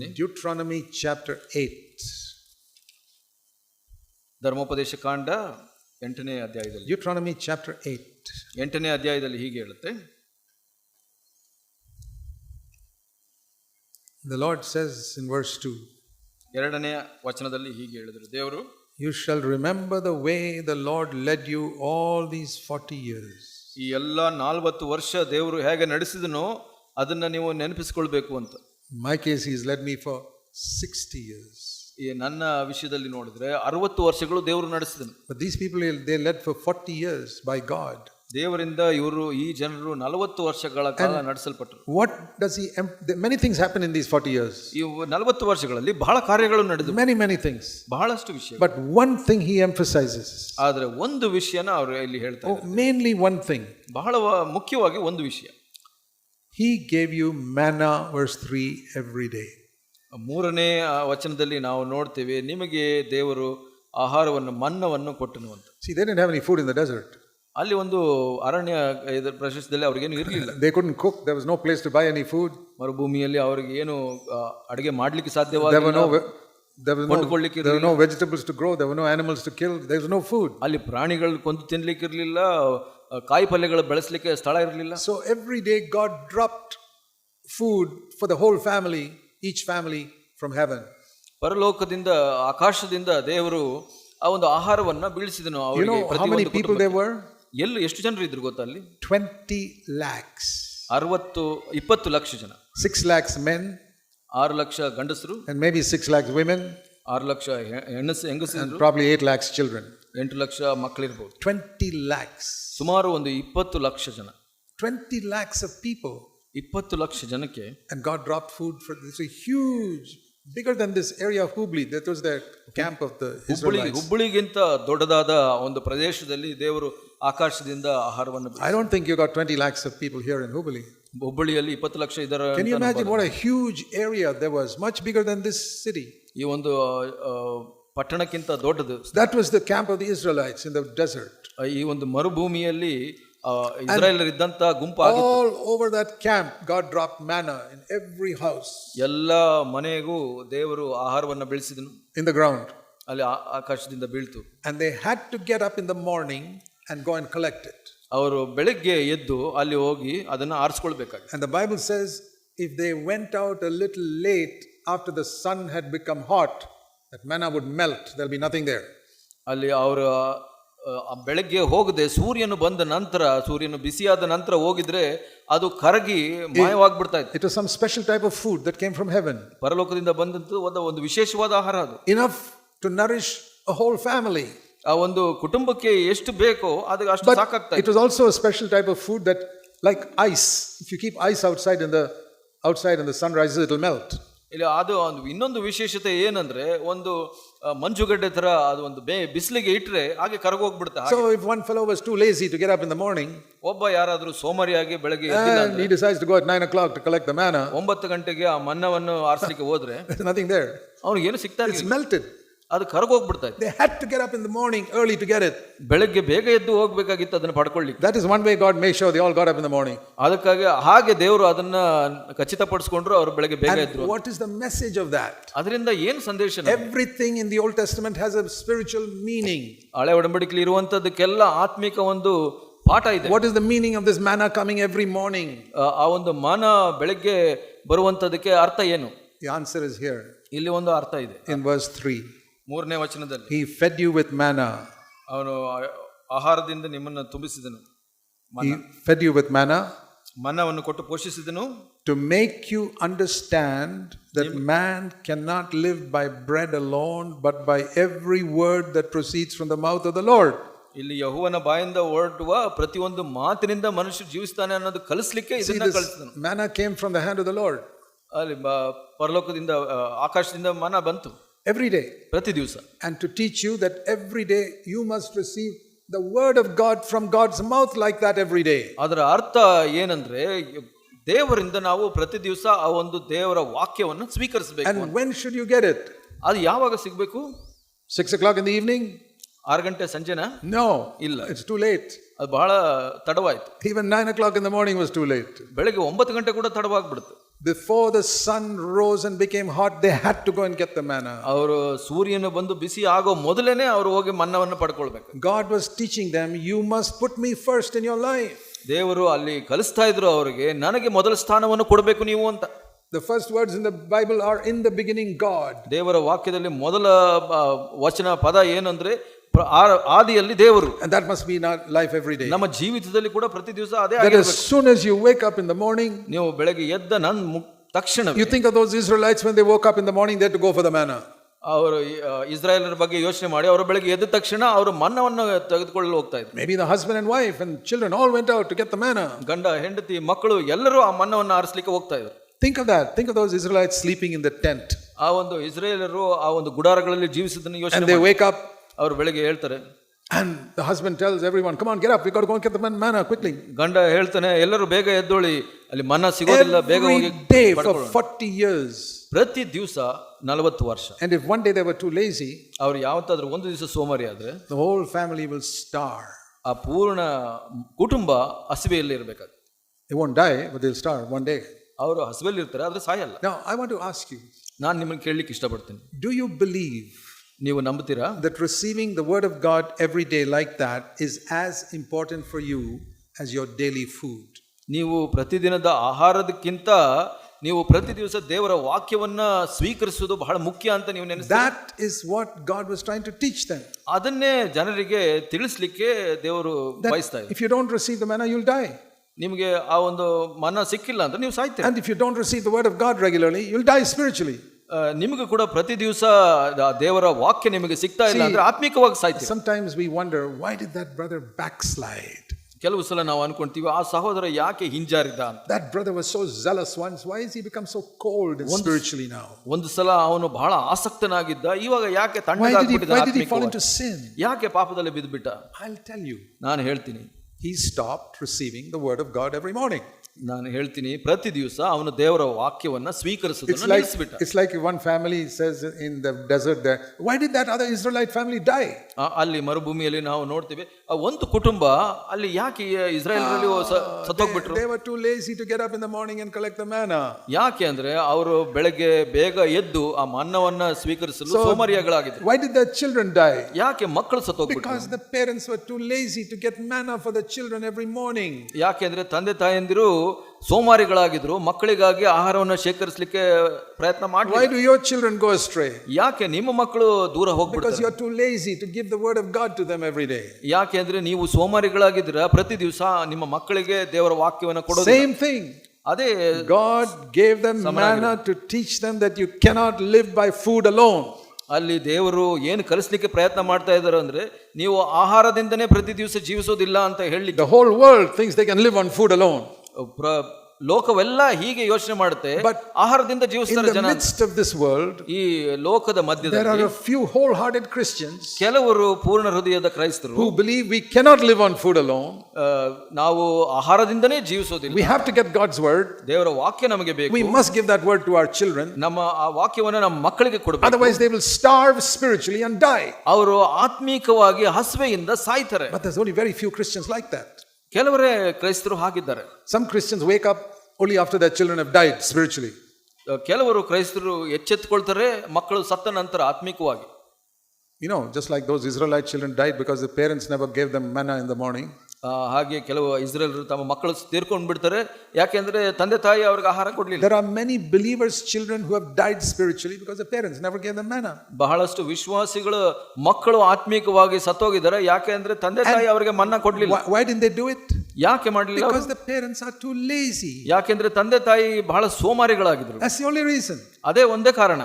Deuteronomy chapter 8. ಧರ್ಮೋಪದೇಶ ಕಾಂಡ 8ನೇ ಅಧ್ಯಾಯದಲ್ಲಿ Deuteronomy chapter 8. 8ನೇ ಅಧ್ಯಾಯದಲ್ಲಿ ಹೀಗೆ ಹೇಳುತ್ತೆ. The Lord says in verse 2. 2ನೇ ವಚನದಲ್ಲಿ ಹೀಗೆ ಹೇಳಿದರು ದೇವರು, You shall remember the way the Lord led you all these 40 years. ಈ ಎಲ್ಲ 40 ವರ್ಷ ದೇವರು ಹೇಗೆ ನಡೆಸಿದನೋ ಅದನ್ನ ನೀವು ನೆನಪಿಸಿಕೊಳ್ಬೇಕು ಅಂತ. In my case, He's led me for 60 years. ಈ ನನ್ನ ವಿಷಯದಲ್ಲಿ ನೋಡಿದ್ರೆ 60 ವರ್ಷಗಳು ದೇವರು ನಡೆಸಿದನು. But these people, they led for 40 years by God. ದೇವರಿಂದ ಈ ಜನರು 40 ವರ್ಷಗಳ ಕಾಲ ನಡೆಸಲ್ಪಟ್ಟರು. What does He? Many things happen in these 40 years. ಈ 40 ವರ್ಷಗಳಲ್ಲಿ ಬಹಳ ಕಾರ್ಯಗಳು ನಡೆದವು. Many things. ಬಹಳಷ್ಟು ವಿಷಯ. But one thing He emphasizes. ಆದರೆ ಒಂದು ವಿಷಯನ ಅವರು ಇಲ್ಲಿ ಹೇಳ್ತಾರೆ. Mainly one thing. ಬಹಳ ಮುಖ್ಯವಾಗಿ ಒಂದು ವಿಷಯ. He gave you manna, verse 3, every day. 3ನೇ ವಚನದಲ್ಲಿ ನಾವು ನೋಡ್ತೇವೆ, ನಿಮಗೆ ದೇವರು ಆಹಾರವನ್ನು ಮನ್ನವನ್ನು ಕೊಟ್ಟನು ಅಂತ. See, they didn't have any food in the desert. ಅಲ್ಲಿ ಒಂದು ಅರಣ್ಯ ಪ್ರದೇಶದಲ್ಲಿ ಅವ್ರಿಗೇನು ಇರಲಿಲ್ಲ. They couldn't cook. There was no place to buy any food. ಮರುಭೂಮಿಯಲ್ಲಿ ಅವರಿಗೆ ಏನು ಅಡಿಗೆ ಮಾಡ್ಲಿಕ್ಕೆ ಸಾಧ್ಯವಾಗಿಲ್ಲ. There were no vegetables to grow. There were no animals to kill. There was no food. ಅಲ್ಲಿ ಪ್ರಾಣಿಗಳು ಕೊಂದು ತಿನ್ಲಿಕ್ಕೆ ಇರಲಿಲ್ಲ, ಕಾಯಿ ಪಲ್ಯಗಳು ಬೆಳೆಸಲಿಕ್ಕೆ ಸ್ಥಳ ಇರಲಿಲ್ಲ. So every day God dropped food for the whole family, each family from heaven. ಪರಲೋಕದಿಂದ ಆಕಾಶದಿಂದ ದೇವರು ಆ ಒಂದು ಆಹಾರವನ್ನ ಬೀಳಿಸಿದನು ಅವರಿಗೆ. You know how many people there were? ಎಷ್ಟು ಜನರು ಇದ್ರು ಗೊತ್ತಾ ಅಲ್ಲಿ? 20 lakhs. 20 ಲಕ್ಷ ಜನ. 6 lakhs men. 6 ಲಕ್ಷ ಗಂಡಸರು. And maybe 6 lakhs women. 6 lakh ಹೆಂಗಸರು. And probably 8 lakhs children. 8 lakh ಮಕ್ಕಳಿರ್ಬೋದು. 20 lakhs. ಸುಮಾರು ಒಂದು 20 ಲಕ್ಷ ಜನ. 20 lakhs of people. 20 ಲಕ್ಷ ಜನಕ್ಕೆ. And God dropped food for this huge, bigger than this area of Hubli. That was the camp of the Israelites. ಹುಬ್ಬಳ್ಳಿಗಿಂತ ದೊಡ್ಡದಾದ ಒಂದು ಪ್ರದೇಶದಲ್ಲಿ ದೇವರು ಆಕಾಶದಿಂದ ಆಹಾರವನ್ನು. I don't think you got 20 lakhs of people here in Hubli. ಹುಬ್ಬಳ್ಳಿಯಲ್ಲಿ 20 ಲಕ್ಷ ಇದ್ದಾರೆ. Can you imagine what a huge area there was, much bigger than this city? ಈ ಒಂದು ಪಟ್ಟಣಕ್ಕಿಂತ ದೊಡ್ಡದು. That was the camp of the Israelites in the desert. ಈ ಒಂದು ಮರುಭೂಮಿಯಲ್ಲಿ ಇಸ್ರಾಯೇಲರಿದ್ದಂತ ಗುಂಪು. All over that camp God dropped manna in every house. ಎಲ್ಲ ಮನೆಗೂ ದೇವರು ಆಹಾರವನ್ನು ಬೆಳೆಸಿದನು. In the ground. ಅಲ್ಲಿ ಆಕಾಶದಿಂದ ಬೀಳ್ತು. And they had to get up in the morning and go and collect it. ಅವರು ಬೆಳಗ್ಗೆ ಎದ್ದು ಅಲ್ಲಿ ಹೋಗಿ ಅದನ್ನ ಆರಿಸಿಕೊಳ್ಳಬೇಕಾಗಿತ್ತು. And the Bible says if they went out a little late after the sun had become hot, that manna would melt. There'll be nothing there. ಅಲ್ಲಿ ಅವರು ಬೆಳಗ್ಗೆ ಹೋಗದೆ ಸೂರ್ಯನು ಬಂದ ನಂತರ, ಸೂರ್ಯನು ಬಿಸಿಯಾದ ನಂತರ ಹೋಗಿದ್ರೆ ಅದು ಕರಗಿ ಮಾಯವಾಗ್ಬಿಡ್ತಾ ಇತ್ತು. It was some special type of food that came from heaven. ಪರಲೋಕದಿಂದ ಬಂದಂತ ಒಂದು ವಿಶೇಷವಾದ ಆಹಾರ ಅದು. Enough to nourish a whole family. ಆ ಒಂದು ಕುಟುಂಬಕ್ಕೆ ಎಷ್ಟು ಬೇಕೋ ಅದಕ್ಕೆ ಅಷ್ಟು ಸಾಕಾಗ್ತಾ ಇತ್ತು. It was also a special type of food that, like ice, if you keep ice outside and the sun rises, it will melt. ಇಲ್ಲ, ಅದು ಒಂದು ಇನ್ನೊಂದು ವಿಶೇಷತೆ ಏನಂದ್ರೆ, ಒಂದು ಮಂಜುಗಡ್ಡೆ ತರ ಅದು ಒಂದು ಬಿಸಿಲಿಗೆ ಇಟ್ರೆ ಹಾಗೆ ಕರಗೋಗ್ಬಿಡುತ್ತೆ. So if one fellow was too lazy to get up in the morning, ಒಬ್ಬ ಯಾರಾದ್ರೂ ಸೋಮಾರಿಯಾಗಿ ಬೆಳಗ್ಗೆ and he decides to go at 9 o'clock to collect the manna, 9 ಗಂಟೆಗೆ ಆ ಮನ್ನವನ್ನು ಆರಿಸಲಿಕ್ಕೆ ಹೋದ್ರೆ there's nothing there. ಅವ್ನಿಗೆ ಏನು ಸಿಗ್ತಾ ಇಲ್ಲ. It's melted. ಅದು ಕರಗೋಗ್ಬಿಡ್ತಾ ಇತ್ತು. They had to get up in the morning early to get it. ಬೆಳಗ್ಗೆ ಬೇಗ ಎದ್ದು ಹೋಗ್ಬೇಕಾಗಿತ್ತು ಅದನ್ನ ಪಡ್ಕೊಳ್ಳಿಕ್ಕೆ. That is one way God made sure they all got up in the morning. ಅದಕ್ಕಾಗಿ ಹಾಗೆ ದೇವರು ಅದನ್ನ ಖಚಿತಪಡಿಸಿಕೊಂಡ್ರು, ಅವರು ಬೆಳಗ್ಗೆ ಬೇಗ ಎದ್ರು. And what is the message of that? ಅದರಿಂದ ಏನು ಸಂದೇಶ? Everything in the Old Testament has a spiritual meaning. ಹಳೆ ಒಡಂಬಡಿಕೆಯಲ್ಲಿ ಇರುವಂತದಕ್ಕೆಲ್ಲ ಆತ್ಮಿಕ ಒಂದು ಪಾಠ ಇದೆ. What is the meaning of this manna coming every morning? ಆ ಒಂದು ಮಾನ ಬೆಳಗ್ಗೆ ಬರುವಂತದಕ್ಕೆ ಅರ್ಥ ಏನು? The answer is here. ಇಲ್ಲಿ ಒಂದು ಅರ್ಥ ಇದೆ. In verse 3. 3ನೇ ವಚನದಲ್ಲಿ, He fed you with manna. ಅವನು ಆಹಾರದಿಂದ ನಿಮ್ಮನ್ನು ತುಂಬಿಸಿದನು. He fed you with manna. ಮನ್ನವನ್ನು ಕೊಟ್ಟು ಪೋಷಿಸಿದನು. To make you understand that man cannot live by bread alone, but by every word that proceeds from the mouth of the Lord. ಇಲ್ಲಿ ಯೆಹೋವನ ಬಾಯಿಂದ ಹೊರಡುವ ಪ್ರತಿಯೊಂದು ಮಾತಿನಿಂದ ಮನುಷ್ಯ ಜೀವಿಸ್ತಾನೆ ಅನ್ನೋದು ಕಲಿಸಲಿಕ್ಕೆ ಇದನ್ನ ಕಲಿಸಿದನು. Manna came from the hand of the Lord. ಅಲ್ಲಿ ಪರಲೋಕದಿಂದ ಆಕಾಶದಿಂದ ಮನ್ನ ಬಂತು every day, ಪ್ರತಿ ದಿವಸ. And to teach you that every day you must receive the word of God from God's mouth like that every day. ಅದರ ಅರ್ಥ ಏನಂದ್ರೆ, ದೇವರಿಂದ ನಾವು ಪ್ರತಿ ದಿವಸ ಆ ಒಂದು ದೇವರ ವಾಕ್ಯವನ್ನು ಸ್ವೀಕರಿಸಬೇಕು. And when should you get it? ಅದು ಯಾವಾಗ ಸಿಗಬೇಕು? 6 o'clock in the evening? 6 ಗಂಟೆ ಸಂಜೆನಾ? No, ಇಲ್ಲ, it's too late. ಅದು ಬಹಳ ತಡವಾಯ್ತು. Even 9 o'clock in the morning was too late. ಬೆಳಗ್ಗೆ 9 ಗಂಟೆ ಕೂಡ ತಡವಾಗ್ಬಿಡುತ್ತೆ. Before the sun rose and became hot, they had to go and get the manna. ಅವರು ಸೂರ್ಯನು ಬಂದು ಬಿಸಿ ಆಗೋ ಮೊದಲೇನೆ ಅವರು ಹೋಗಿ ಮನ್ನವನ್ನು ಪಡ್ಕೊಳ್ಬೇಕು. God was teaching them, you must put me first in your life. ದೇವರು ಅಲ್ಲಿ ಕಲಿಸ್ತಾ ಇದ್ರು ಅವರಿಗೆ, ನನಗೆ ಮೊದಲ ಸ್ಥಾನವನ್ನು ಕೊಡಬೇಕು ನೀವು ಅಂತ. The first words in the Bible are in the beginning God. ದೇವರ ವಾಕ್ಯದಲ್ಲಿ ಮೊದಲ ವಚನ ಪದ ಏನಂದ್ರೆ ಆದಿಯಲ್ಲಿ ದೇವರು. And that must be in our life every day. ನಮ್ಮ ಜೀವಿತದಲ್ಲಿ ಕೂಡ ಪ್ರತಿ ದಿವಸ ಅದೇ That ಆಗಿರಬೇಕು. as soon as you wake up in the morning, ನೀವು ಬೆಳಗ್ಗೆ ಎದ್ದ ತಕ್ಷಣ you think of those Israelites when they woke up in the morning, they had to go for the manna. ಅವರು ಇಸ್ರಾಯೇಲರ ಬಗ್ಗೆ ಯೋಚನೆ ಮಾಡಿ ಅವರು ಬೆಳಗ್ಗೆ ಎದ್ದ ತಕ್ಷಣ ಅವರು ಮನ್ನವನ್ನು ತೆಗೆದುಕೊಳ್ಳಲು ಹೋಗ್ತಾ ಇದ್ರು. Maybe the husband and wife and children all went out to get the manna. ಗಂಡ ಹೆಂಡತಿ ಮಕ್ಕಳು ಎಲ್ಲರೂ ಆ ಮನ್ನವನ್ನು ಆರಿಸಲಿಕ್ಕೆ ಹೋಗ್ತಾ ಇದ್ರು. Think of that. Think of those Israelites sleeping in the tent. ಆ ಒಂದು ಇಸ್ರಾಯೇಲರು ಆ ಒಂದು ಗುಡಾರಗಳಲ್ಲಿ ಜೀವಿಸಿದ್ದನ್ನು ಯೋಚನೆ And they wake up. ಅವರು ಬೆಳಗ್ಗೆ ಹೇಳ್ತಾರೆ. And the husband tells everyone, come on, get up. We got to go and get the manna quickly. ಗಂಡ ಹೇಳ್ತಾನೆ, ಎಲ್ಲರೂ ಬೇಗ ಎದ್ದೋಳಿ, ಅಲ್ಲಿ ಮನ್ನ ಸಿಗೋದಿಲ್ಲ, ಬೇಗ ಹೋಗಿ. Every day for 40 years. ಪ್ರತಿ ದಿವಸ 40 ವರ್ಷ. And if one day they were too lazy, ಅವರು ಯಾವತ್ತಾದ್ರೂ ಒಂದು ದಿವಸ ಸೋಮಾರಿ ಆದ್ರೆ the whole family will starve. ಆ ಪೂರ್ಣ ಕುಟುಂಬ ಹಸಿವೆಯಲ್ಲಿ ಇರಬೇಕಾಗುತ್ತೆ. They won't die, but they'll starve one day. ಅವರು ಹಸಿವೆಯಲ್ಲಿ ಇರ್ತಾರೆ, ಆದ್ರೆ ಸಾಯಲ್ಲ. Now, I want to ask you. ನಾನು ನಿಮ್ಮನ್ನು ಕೇಳಲಿಕ್ಕೆ ಇಷ್ಟಪಡ್ತೀನಿ. Do you believe ನೀವು ನಂಬುತ್ತೀರಾ that receiving the word of God every day like that is as important for you as your daily food? ನೀವು ಪ್ರತಿದಿನದ ಆಹಾರದಕ್ಕಿಂತ ನೀವು ಪ್ರತಿ ದಿವಸ ದೇವರ ವಾಕ್ಯವನ್ನ ಸ್ವೀಕರಿಸುವುದು ಬಹಳ ಮುಖ್ಯ ಅಂತ ನೀವು ನೆನೆಸ್ತೀರಾ? That is what God was trying to teach them. ಅದನ್ನೇ ಜನರಿಗೆ ತಿಳಿಸ್ಲಿಕ್ಕೆ ದೇವರು ಬಯಸ್ತಾ ಇದ್ದಾರೆ. If you don't receive the manna, you'll die. ನಿಮಗೆ ಆ ಒಂದು ಮನ್ನ ಸಿಕ್ಕಿಲ್ಲ ಅಂತ ನೀವು ಸಾಯ್ತೀರಾ. And if you don't receive the word of God regularly, you'll die spiritually. ನಿಮಗೆ ಕೂಡ ಪ್ರತಿ ದಿವಸ ದೇವರ ವಾಕ್ಯ ನಿಮಗೆ ಸಿಗ್ತಾ ಇಲ್ಲ ಅಂದ್ರೆ ಆತ್ಮಿಕವಾಗಿ ಸಾಯ್ತೀರಾ. Sometimes we wonder, why did that brother backslide? ಕೆಲವು ಸಲ ನಾವು ಅನ್ಕೊಂತೀವಿ, ಆ ಸಹೋದರ ಯಾಕೆ ಹಿಂಜಾರಿದ ಅಂತ. That brother was so zealous once, why has he become so cold spiritually now? ಒಂದು ಸಲ ಅವನು ಬಹಳ ಆಸಕ್ತನಾಗಿದ್ದ, ಇವಾಗ ಯಾಕೆ Why did he fall into sin? ಯಾಕೆ ಪಾಪದಲ್ಲಿ ಬಿದ್ದುಬಿಟ್ಟ? I'll tell you. ನಾನು ಹೇಳ್ತೀನಿ. He stopped receiving the word of God every morning. ನಾನು ಹೇಳ್ತೀನಿ, ಪ್ರತಿ ದಿವಸ ಅವನು ದೇವರ ವಾಕ್ಯವನ್ನ ಸ್ವೀಕರಿಸುವುದನ್ನು ನಿಲ್ಲಿಸಿಬಿಟ್ಟ. It's like one family says in the desert there, why did that other Israelite family die? ಅಲ್ಲಿ ಮರುಭೂಮಿಯಲ್ಲಿ ನಾವು ನೋಡ್ತೀವಿ, ಒಂದು ಕುಟುಂಬ ಅಲ್ಲಿ ಯಾಕೆ ಇಸ್ರಾಯೇಲರಲ್ಲಿ ಸತ್ತೋಗ್ಬಿಟ್ರು? They were too lazy to get up in the morning and collect the manna. ಯಾಕೆ ಅಂದ್ರೆ ಅವರು ಬೆಳಗ್ಗೆ ಬೇಗ ಎದ್ದು ಆ ಮನ್ನವನ್ನ ಸ್ವೀಕರಿಸಲು ಸೋಮಾರಿಗಳಾಗಿದ್ರು. Why did their children die? ಯಾಕೆ ಮಕ್ಕಳು ಸತ್ತೋಗ್ಬಿಟ್ರು? Because the parents were too lazy to get manna for the children every morning. ಯಾಕೆ ಅಂದ್ರೆ ತಂದೆ ತಾಯಂದಿರು ಸೋಮಾರಿಗಳಾಗಿದ್ರು, ಮಕ್ಕಳಿಗಾಗಿ ಆಹಾರವನ್ನು ಶೇಖರಿಸಲಿಕ್ಕೆ ಪ್ರಯತ್ನ ಮಾಡಿ. Why do your children go astray? ಯಾಕೆ ನಿಮ್ಮ ಮಕ್ಕಳು ದೂರ ಹೋಗ್ಬಿಡ್ತಾರೆ? Because you are too lazy to give the word of God to them every day. ಯಾಕೆ ಅಂದ್ರೆ ನೀವು ಸೋಮಾರಿಗಳಾಗಿದ್ದೀರಾ, ಪ್ರತಿ ದಿವಸ ನಿಮ್ಮ ಮಕ್ಕಳಿಗೆ ದೇವರ ವಾಕ್ಯವನ್ನು ಕೊಡೋದು. Same thing. ಅದೇ God gave them manna to teach them that you cannot live by food alone. ಅಲ್ಲಿ ದೇವರು ಏನು ಕಲಿಸ್ಲಿಕ್ಕೆ ಪ್ರಯತ್ನ ಮಾಡ್ತಾ ಇದ್ದಾರೆ ಅಂದ್ರೆ, ನೀವು ಆಹಾರದಿಂದನೇ ಪ್ರತಿ ದಿವಸ ಜೀವಿಸೋದಿಲ್ಲ ಅಂತ ಹೇಳಿ. The whole world thinks they can live on food alone. ಲೋಕವೆಲ್ಲ ಹೀಗೆ ಯೋಚನೆ ಮಾಡುತ್ತೆ, ಆಹಾರದಿಂದ ಜೀವಿಸ್ತಾರೆ ಜನ. In the midst of this world, ಈ ಲೋಕದ ಮಧ್ಯದಲ್ಲಿ there are a few wholehearted Christians, ಕೆಲವರು ಪೂರ್ಣ ಹೃದಯದ ಕ್ರೈಸ್ತರು, who believe we cannot live on food alone. ನಾವು ಆಹಾರದಿಂದನೇ ಜೀವಿಸೋದಿಲ್ಲ. We have to get God's word. ದೇವರ ವಾಕ್ಯ ನಮಗೆ ಬೇಕು. We must give that word to our children. ನಮ್ಮ ಆ ವಾಕ್ಯವನ್ನು ನಮ್ಮ ಮಕ್ಕಳಿಗೆ ಕೊಡಬೇಕು. Otherwise they will starve spiritually and die. ಅವರು ಆತ್ಮೀಕವಾಗಿ ಹಸಿವೆಯಿಂದ ಸಾಯ್ತಾರೆ. But there's only very few Christians like that. ಕೆಲವರೇ ಕ್ರೈಸ್ತರು ಹಾಗಿದ್ದಾರೆ. Some Christians wake up only after their children have died spiritually. ಕೆಲವರು ಕ್ರೈಸ್ತರು ಎಚ್ಚೆತ್ತುಕೊಳ್ತಾರೆ ಮಕ್ಕಳು ಸತ್ತ ನಂತರ ಆತ್ಮಿಕವಾಗಿ. You know, just like those Israelite children died because the parents never gave them manna in the morning. ಹಾಗೆ ಕೆಲವು ಇಸ್ರೇಲರು ತಮ್ಮ ಮಕ್ಕಳು ತೀರ್ಕೊಂಡು ಬಿಡ್ತಾರೆ, ಯಾಕೆಂದ್ರೆ ತಂದೆ ತಾಯಿ ಅವ್ರಿಗೆ ಆಹಾರ ಕೊಡ್ಲಿಲ್ಲ. There are many believers children who have died spiritually because the parents never gave them manna. ಬಹಳಷ್ಟು ವಿಶ್ವಾಸಿಗಳು ಮಕ್ಕಳು ಆತ್ಮಿಕವಾಗಿ ಸತ್ತೋಗಿದ್ದಾರೆ, ಯಾಕೆಂದ್ರೆ ತಂದೆ ತಾಯಿ ಅವರಿಗೆ ಮನ್ನಾ ಕೊಡ್ಲಿಲ್ಲ. Why didn't they do it? ಯಾಕೆ ಮಾಡಲಿಲ್ಲ? Because the parents are too lazy. ಯಾಕೆಂದ್ರೆ ತಂದೆ ತಾಯಿ ಬಹಳ ಸೋಮಾರಿಗಳಾಗಿದ್ರು. That's the only reason. ಅದೇ ಒಂದೇ ಕಾರಣ.